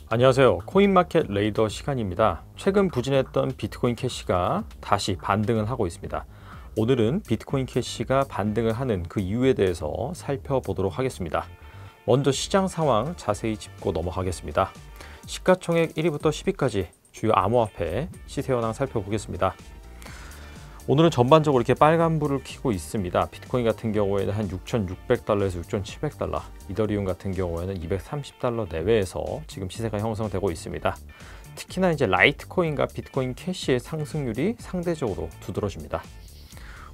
안녕하세요. 코인마켓 레이더 시간입니다. 최근 부진했던 비트코인 캐시가 다시 반등을 하고 있습니다. 오늘은 비트코인 캐시가 반등을 하는 그 이유에 대해서 살펴보도록 하겠습니다. 먼저 시장 상황 자세히 짚고 넘어가겠습니다. 시가총액 1위부터 10위까지 주요 암호화폐 시세 현황 살펴보겠습니다. 오늘은 전반적으로 이렇게 빨간불을 켜고 있습니다. 비트코인 같은 경우에는 한 6,600달러에서 6,700달러, 이더리움 같은 경우에는 230달러 내외에서 지금 시세가 형성되고 있습니다. 특히나 이제 라이트코인과 비트코인 캐시의 상승률이 상대적으로 두드러집니다.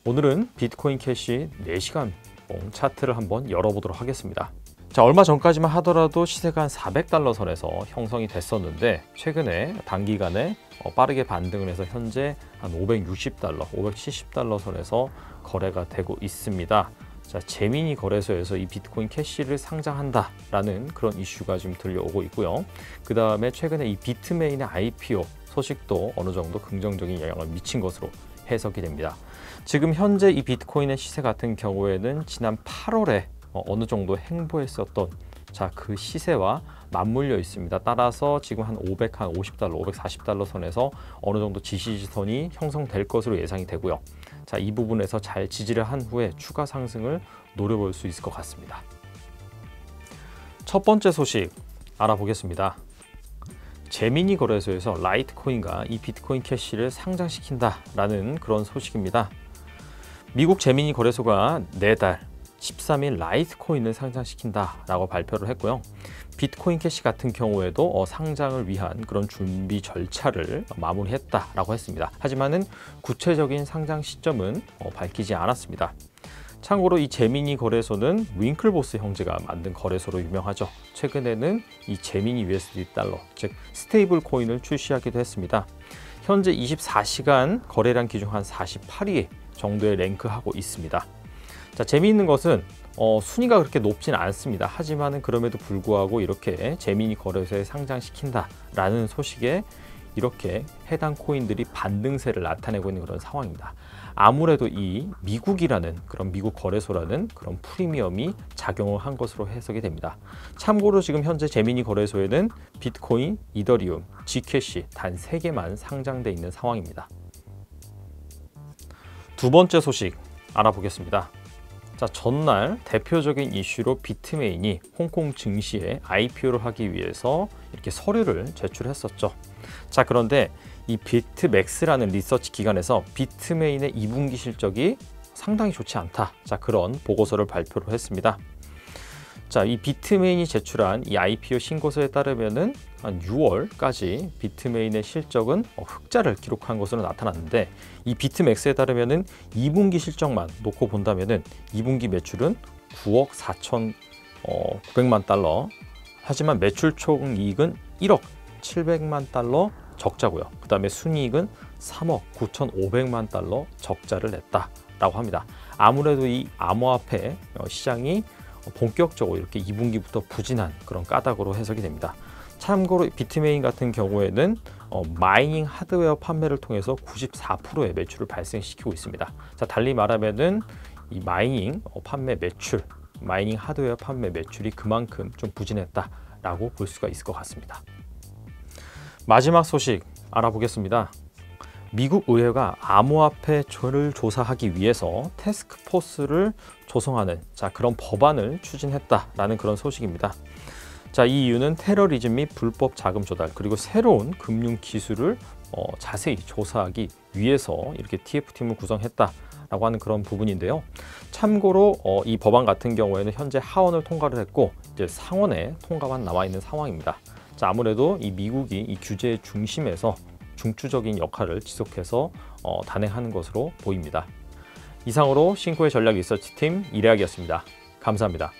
오늘은 비트코인 캐시 4시간 차트를 한번 열어보도록 하겠습니다. 자, 얼마 전까지만 하더라도 시세가 한 400달러 선에서 형성이 됐었는데 최근에 단기간에 빠르게 반등을 해서 현재 한 560달러, 570달러 선에서 거래가 되고 있습니다. 자, 제미니 거래소에서 이 비트코인 캐시를 상장한다라는 그런 이슈가 지금 들려오고 있고요. 그 다음에 최근에 이 비트메인의 IPO 소식도 어느 정도 긍정적인 영향을 미친 것으로 해석이 됩니다. 지금 현재 이 비트코인의 시세 같은 경우에는 지난 8월에 어느 정도 행보했었던 그 시세와 맞물려 있습니다. 따라서 지금 한 550달러, 540달러 선에서 어느 정도 지지선이 형성될 것으로 예상이 되고요. 자, 이 부분에서 잘 지지를 한 후에 추가 상승을 노려볼 수 있을 것 같습니다. 첫 번째 소식 알아보겠습니다. 제미니 거래소에서 라이트코인과 이 비트코인 캐시를 상장시킨다라는 그런 소식입니다. 미국 제미니 거래소가 내달 13일 라이트코인을 상장시킨다라고 발표를 했고요. 비트코인 캐시 같은 경우에도 상장을 위한 그런 준비 절차를 마무리했다라고 했습니다. 하지만은 구체적인 상장 시점은 밝히지 않았습니다. 참고로 이 제미니 거래소는 윙클보스 형제가 만든 거래소로 유명하죠. 최근에는 이 제미니 USD 달러, 즉 스테이블 코인을 출시하기도 했습니다. 현재 24시간 거래량 기준 한 48위 정도에 랭크하고 있습니다. 자, 재미있는 것은 순위가 그렇게 높진 않습니다. 하지만은 그럼에도 불구하고 이렇게 제미니 거래소에 상장시킨다라는 소식에 이렇게 해당 코인들이 반등세를 나타내고 있는 그런 상황입니다. 아무래도 이 미국이라는 그런 미국 거래소라는 그런 프리미엄이 작용을 한 것으로 해석이 됩니다. 참고로 지금 현재 제미니 거래소에는 비트코인, 이더리움, G캐시 단 3개만 상장돼 있는 상황입니다. 두 번째 소식 알아보겠습니다. 자, 전날 대표적인 이슈로 비트메인이 홍콩 증시에 IPO를 하기 위해서 이렇게 서류를 제출했었죠. 자, 그런데 이 비트맥스라는 리서치 기관에서 비트메인의 2분기 실적이 상당히 좋지 않다. 자, 그런 보고서를 발표를 했습니다. 자, 이 비트메인이 제출한 이 IPO 신고서에 따르면은 한 6월까지 비트메인의 실적은 흑자를 기록한 것으로 나타났는데, 이 비트맥스에 따르면은 2분기 실적만 놓고 본다면은 2분기 매출은 9억 4,900만 달러. 하지만 매출 총 이익은 1억 700만 달러 적자고요. 그 다음에 순이익은 3억 9,500만 달러 적자를 냈다라고 합니다. 아무래도 이 암호화폐 시장이 본격적으로 이렇게 2분기부터 부진한 그런 까닭으로 해석이 됩니다. 참고로 비트메인 같은 경우에는 마이닝 하드웨어 판매를 통해서 94%의 매출을 발생시키고 있습니다. 자, 달리 말하면은 이 마이닝 판매 매출, 마이닝 하드웨어 판매 매출이 그만큼 좀 부진했다라고 볼 수가 있을 것 같습니다. 마지막 소식 알아보겠습니다. 미국 의회가 암호화폐를 조사하기 위해서 태스크포스를 조성하는 그런 법안을 추진했다라는 그런 소식입니다. 자, 이 이유는 테러리즘 및 불법 자금 조달, 그리고 새로운 금융 기술을 자세히 조사하기 위해서 이렇게 TF팀을 구성했다라고 하는 그런 부분인데요. 참고로 이 법안 같은 경우에는 현재 하원을 통과를 했고 이제 상원에 통과만 남아 있는 상황입니다. 자, 아무래도 이 미국이 이 규제의 중심에서 중추적인 역할을 지속해서 단행하는 것으로 보입니다. 이상으로 신코의 전략 리서치팀 이래학이었습니다. 감사합니다.